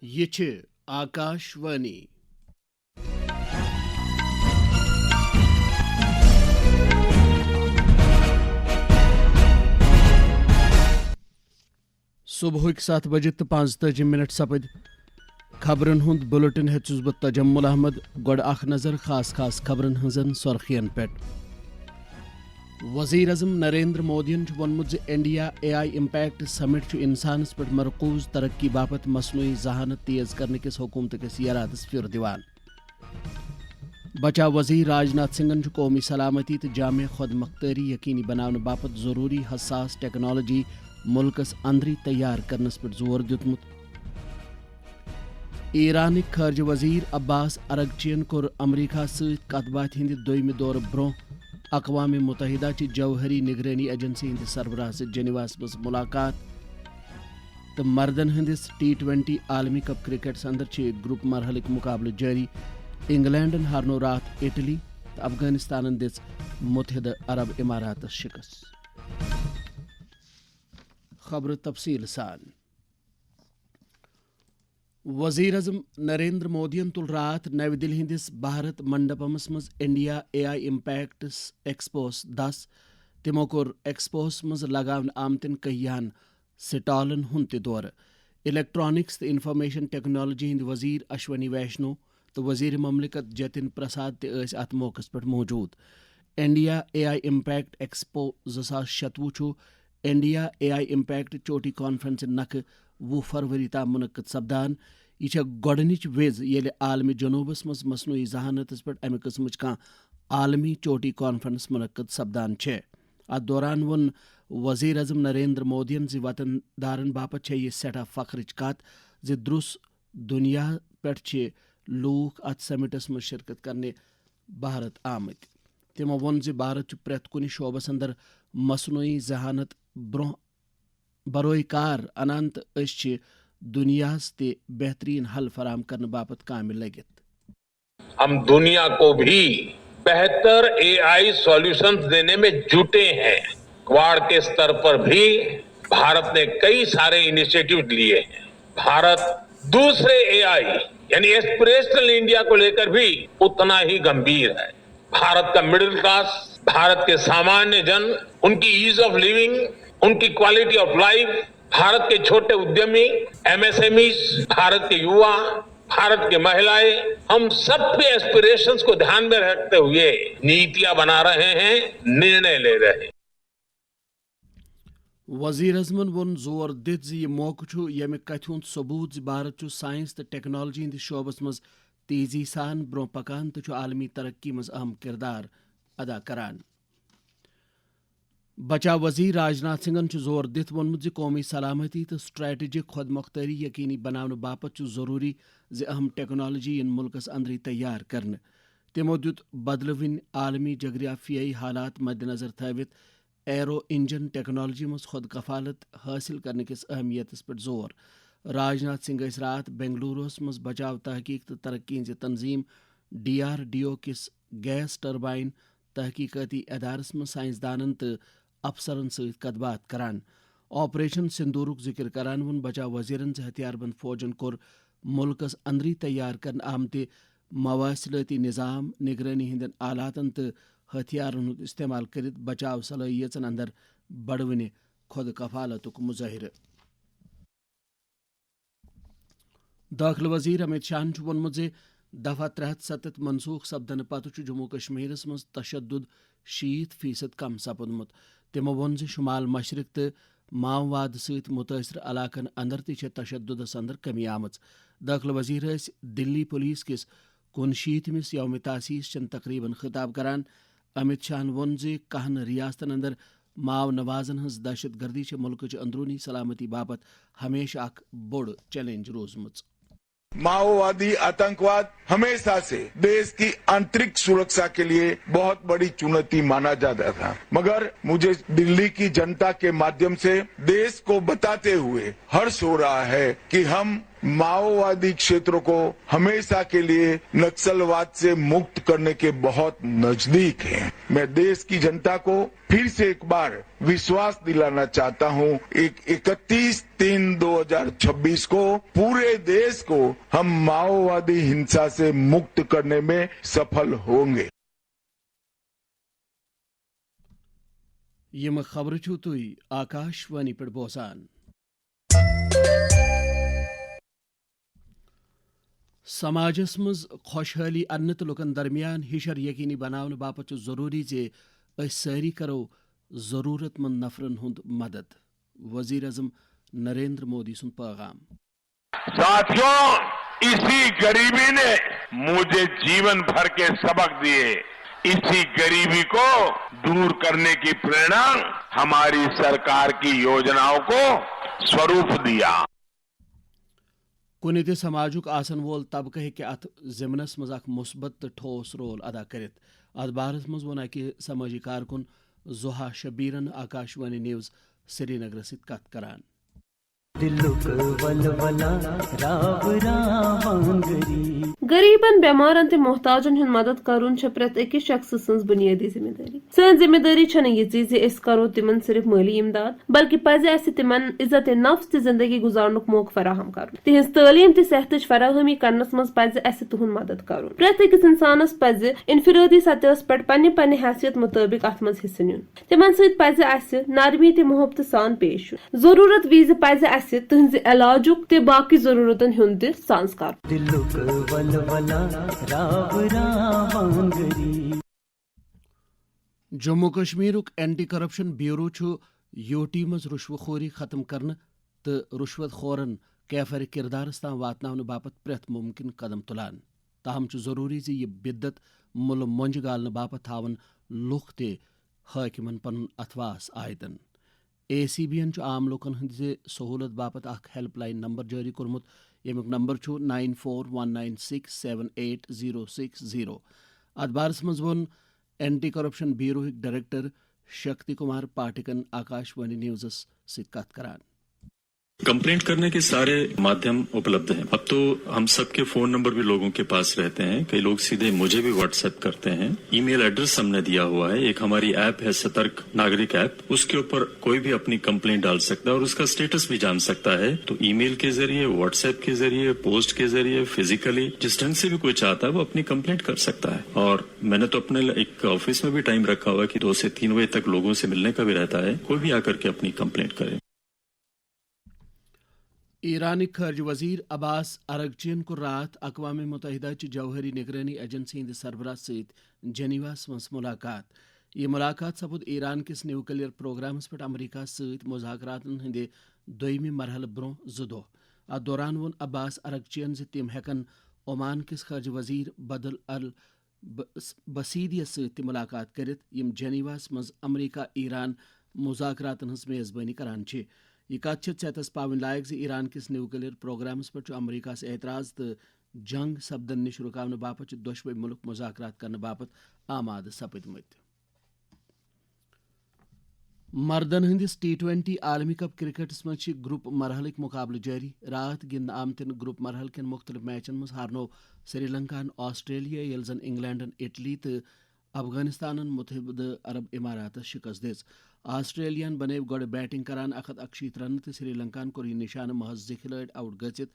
یہ چھ آکاشوانی صبح 7 بجے تو 45 سپد خبرن ہند بلٹن ہیچس بہ تجمل احمد گوڑ اخ نظر خاص خبرن ہنزن سرخین پہ وزیر اعظم نریندر مودین وونمت انڈیا اے آئی امپیکٹ سمٹ انسانس پہ مرکوز ترقی باپت مصنوعی ذہانت تیز کرنے کس حکومت کس ارادس پھر دیوان بچا وزیر راج ناتھ سنگھن قومی سلامتی تو جامع خود مختاری یقینی بنانے باپت ضروری حساس ٹیکنالوجی ملکس اندری تیار کرنس پہ زور دیتمت ایرانک خارجہ وزیر عباس ارغچین کور امریکہ ست کت بات ہند دویم دور برو اقوام متحدہ چہ جوہری نگرانی ایجنسی ہند سربراہ سے جنیواس مز ملاقات تو مردن ہندس T20 عالمی کپ کرکٹس اندر چھ گروپ مرحلک مقابلہ جاری انگلینڈن ہارنو رات اٹلی تو افغانستان دس متحدہ عرب امارات شکست خبر تفصیل سان وزیر اعظم نریندر مودین تل رات نو دہلی ہندس بھارت منڈپمس مز انڈیا اے آئی امپیکٹس ایکسپوس 10 تمو کور ایکسپوس مز لگاون آمتن کہیان سٹالن ہند تہ دور الیکٹرانکس تو انفارمیشن ٹیکنالوجی ہند وزیر اشونی ویشنو تو وزیر مملکت جتن پرساد تہ اس موقع پہ موجود انڈیا اے آئی امپیکٹ ایکسپو 2026 انڈیا اے آئی امپیکٹ چوٹی کانفرنس نکھ 20 فروری تام منعقد سپدان یہ گۄڈنِچ وز ییٚلہِ عالمی جنوبس مز مصنوعی ذہانتس پہ امہ قسمچ عالمی چوٹی کانفرنس منعقد سپدان چھ ات دوران وون وزیر اعظم نریندر مودین زِ وطن دارن باپت یہ سٹھاہ فخرچ کت زِ درس دنیا پہ لوک ات سمٹس مز شرکت کرنے بھارت آمت تمو وون زِ بھارت پریت کُنہِ شعبس اندر مصنوعی ذہانت بروئے کار انان تو اس دنیاس تے بہترین حل فراہم کرنے باپت کام لگت ہم دنیا کو بھی بہتر اے آئی سولوشنز دینے میں جٹے ہیں کوارڈ کے سطر پر بھی بھارت نے کئی سارے انیشیٹو لیے ہیں بھارت دوسرے اے آئی یعنی ایسپریشنل انڈیا کو لے کر بھی اتنا ہی گمبھیر ہے بھارت کا مڈل کلاس بھارت کے سامانیہ جن ان کی ایز آف لیونگ ان کی کوالٹی آف لائف بھارت کے چھوٹے ادیمی MSMEs بھارت کے یوا بھارت کے مہلائیں ہم سب کے ایسپریشنز کو دھیان میں رکھتے ہوئے نیتیاں بنا رہے ہیں نرنے لے رہے ہیں وزیر اعظمن وون زور دت یہ موقع یمہ کتھ ہند ثبوت بھارت سائنس تو ٹیکنالوجی ہند شعبس مز تیزی سان برو پکان تو عالمی ترقی مز اہم کردار ادا کران بچا وزیر راج ناتھ سنگھن زور دت وونمت قومی سلامتی تو سٹریٹجک خود مختاری یقینی بنانے باپت ضروری اہم ٹیکنالوجی ان ملکس اندری تیار کرنے تمو دت بدلوین عالمی جغرافیائی حالات مد نظر تھوت ایرو انجن ٹیکنالوجی مز خود کفالت حاصل کرنے کس اہمیت پہ زور راج ناتھ سنگھ رات بنگلوروس مز بچاؤ تحقیق تو ترقی ہز تنظیم DRDO کس گیس ٹربائن تحقیقاتی ادارس مز سائنسدانن تو افسرن ست کت بات کران آپریشن سندورک ذکر کران ون بچا وزیرن ہتھیار بند فوجن کور ملکس اندری تیار کرن آمت مواصلاتی نظام نگرانی ہندن آلاتن تو ہتھیارن ہند استعمال کرت بچاؤ صلاحیتن اندر بڑونے خود کفالتک مظاہرہ داخلہ وزیر امت شاہن وونمت دفعہ 370 منسوخ سپدن پتہ جموں کشمیرس مز تشدد 60% کم سپدمت تمو وون شمال مشرق تو ماؤواد ست متاثر علاقن اندر تہ تشددس اندر کمی آمت داخلہ وزیر دلی پولیس کس 69 یوم تاسیس چن تقریباً خطاب کران امت شاہن وون کہن ریاستن اندر ماو نوازن ہز دہشت گردی ملک اندرونی سلامتی باپت ہمیشہ اخ بوڑ چیلنج روزمت माओवादी आतंकवाद हमेशा से देश की आंतरिक सुरक्षा के लिए बहुत बड़ी चुनौती माना जाता था मगर मुझे दिल्ली की जनता के माध्यम से देश को बताते हुए हर्ष हो रहा है कि हम माओवादी क्षेत्रों को हमेशा के लिए नक्सलवाद से मुक्त करने के बहुत नजदीक हैं। मैं देश की जनता को फिर से एक बार विश्वास दिलाना चाहता हूं, 31/3/2026 को पूरे देश को हम माओवादी हिंसा से मुक्त करने में सफल होंगे। यम खबर छू तुई आकाशवाणी पर बोसान। समाजस मज खुशहाली अन्न तो लुकन दरमियान हिशर यकीनी बनावन बापत जरूरी जे सारी करो जरूरतमंद नफरन हुंद मदद। वजीर आजम नरेंद्र मोदी सुन पैगाम। साथियों, इसी गरीबी ने मुझे जीवन भर के सबक दिए। इसी गरीबी को दूर करने की प्रेरणा हमारी सरकार की योजनाओं को स्वरूप दिया। कुन ते समाजुक आसन वोल तबका हे अत जिमनस मज अख मुस्बत तो ठोस रोल अदा करित। अत बारस मज वोन कि समाजी कारकुन जुहा शबीरन आकाशवाणी न्यूज श्रीनगर सित कत करान। गरीबन बेमारन ते मोहताजन हुन मदद करुन छ प्रत अकिस शख्स सन्ज बुनियादी जिम्मेदारी। सन जिम्मेदारी छन ये जे अस करो तिमन सिर्फ माली इमदाद बल्कि पज अस तिमन इज्जत नफ्स ते जिंदगी गुजारनुक मौका फराहम करुन। तिहंज तालीम ते सेहतच फराहमी करनस मज पज अस तुहुन मदद करुन। प्रत अकिस इंसानस पज इनफिरादी सतहस पे पन्ने हैसियत मुताबिक अथ मज हिस्सा नुन। तिमन सहित पज अस नरमी ते मोहब्बत सान पेश युन। जरूरत विज पज अस तुहंज इलाजुक ते बाकी जरूरतन हुंद ते संस्कार। जम्मू कश्मीरुक एंटी करप्शन ब्यूरो छु यूटी मज रुश्वखोरी खत्म करन तो रुश्वत खोरन कैफर किरदारस ताम वातनावन बापत प्रेथ मुमकिन कदम तुलान। ताहम छु जरूरी जे यह बिद्दत मुल मंज गालन बापत थावन लुख ते हाकिमन पन अथवास आयतन। ACBN छु आम लोकन हंद सहूलत बापत अख हेल्पलाइन नंबर जारी कोरमुत। यमुक नंबर छु 9419678060। अत बारस मज वोन anti corruption bureau director Shakti Kumar पाटिकन Akashvani न्यूज़स सित कत करान। कंप्लेंट करने के सारे माध्यम उपलब्ध हैं। अब तो हम सबके फोन नंबर भी लोगों के पास रहते हैं। कई लोग सीधे मुझे भी व्हाट्सएप करते हैं। ईमेल एड्रेस हमने दिया हुआ है। एक हमारी ऐप है सतर्क नागरिक ऐप, उसके ऊपर कोई भी अपनी कंप्लेंट डाल सकता है और उसका स्टेटस भी जान सकता है। तो ईमेल के जरिए, व्हाट्सएप के जरिए, पोस्ट के जरिए, फिजिकली जिस ढंग से भी कोई चाहता है वो अपनी कंप्लेंट कर सकता है। और मैंने तो अपने एक ऑफिस में भी टाइम रखा हुआ है कि 2 से 3 बजे तक लोगों से मिलने का भी रहता है। कोई भी आकर के अपनी कंप्लेंट करे। ईरानी खर्ज वजीर अब्बास अरगचियन को रात अक़वाम मुत्तहिदा च जौहरी निगरानी एजेंसी हिंद सरबराह सहित जेनीवास मस मुलाकात। ये मुलाकात सपुद ईरान किस न्यूक्लियर प्रोग्रामस पे अमरीका सहित मुज़ाकरातन हिंदे दोयमी मरहल ब्रोह जुदो। अत दौरान वोन अब्बास अरगचियन से तिम हेकन ओमान किस खर्ज वजीर बदल अल बसीदिया सहित मुलाकात करित यम जेनीवास मज अमरीका ईरान मुज़ाकरातन हंस मेज़बानी करान छे। यह कत सेहतस पावन लायक जे ईरान किस न्यूक्लियर प्रोग्रामस पे अमरीका से एतराज तो जंग सपदन निश रुकावन बापत दोशवे मुल्क मुज़ाकरात करने बापत आमाद सपदमत। मर्दन हंदिस T20 आलमी कप क्रिकेटस मज ग्रुप मरहलक मुकाबले जारी। रात गिंद आमतिन ग्रुप मरहल के मुख्तलिफ मैचन मज हारनो श्रीलंका ऑस्ट्रेलिया यल जन इंग्लैंडन इटली तो अफगानिस्तान मुतहद अरब इमारात शिकस्त दिस। ऑस्ट्रेलियन बने गड बैटिंग करान 168 रन तो श्रीलंका कोर यह निशान महज 2 खिलाड़ी आउट गचित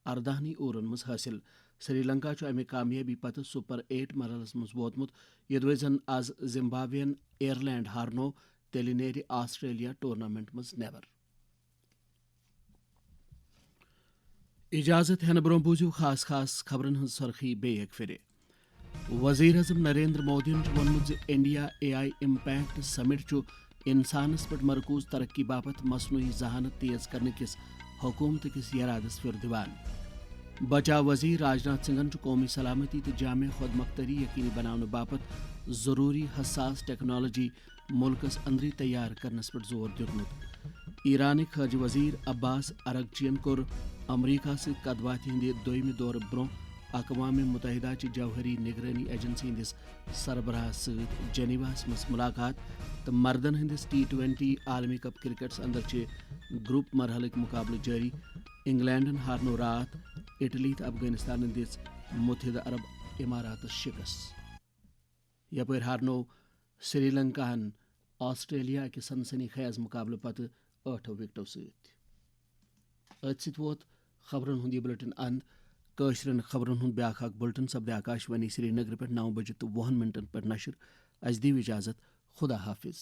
18 ओवन मज हासिल। श्रीलंका अमे कामयाबी पत सुपर 8 मरहलस मज वोतमुत। यदि जन आज जिम्बाब्वेन एयरलैंड हारनो तेल नेर ऑस्ट्रेलिया टूर्नामेंट मज नेबर। इजाजत हेन ब्रो बूझू खास खास खबरन हज सरखी बे एक फिरे। वजीर अजम नरेंद्र मोदी वोनमुत इंडिया AI इम्पैक्ट समिट इंसानस पे मरकूज तरक्की बापत मसनूई जहानत तेज करने किस हुकूमत किस इरादस फिर दीवान। बचाव वजीर राजनाथ सिंह कौमी सलामती तो जामे खुद मख्तरी यकीनी बनाने बापत जरूरी हसास टेक्नोलॉजी मुल्कस अंदरी तैयार करनस पर जोर दितमुत। ईरानी खर्ज वजीर अब्बास अरगचियन कोर अमरीका से कदवात हिंदे दोयमी दौर ब्रोह اقوام متحدہ چہ جوہری نگرانی ایجنسی ہندس سربراہ ست جنیواہس مز ملاقات تو مردن ہندس T20 عالمی کپ کرکٹس اندر چہ گروپ مرحلک مقابلہ جاری انگلینڈن ہارنو رات اٹلی تو افغانستان دس متحدہ عرب امارات شکست یپر ہارنو سری لنکاہن آسٹریلیا کہ سنسنی خیز مقابلہ پتہ 8 وکٹو ست ووت خبرن ہند یہ بلٹن اند قشرن خبرن ہند بیاکھ اخ بلٹن سپدِ آکاشوانی سری نگر پہ 9 بجے تو 20 منٹن پہ نشر. اس دیو اجازت. خدا حافظ.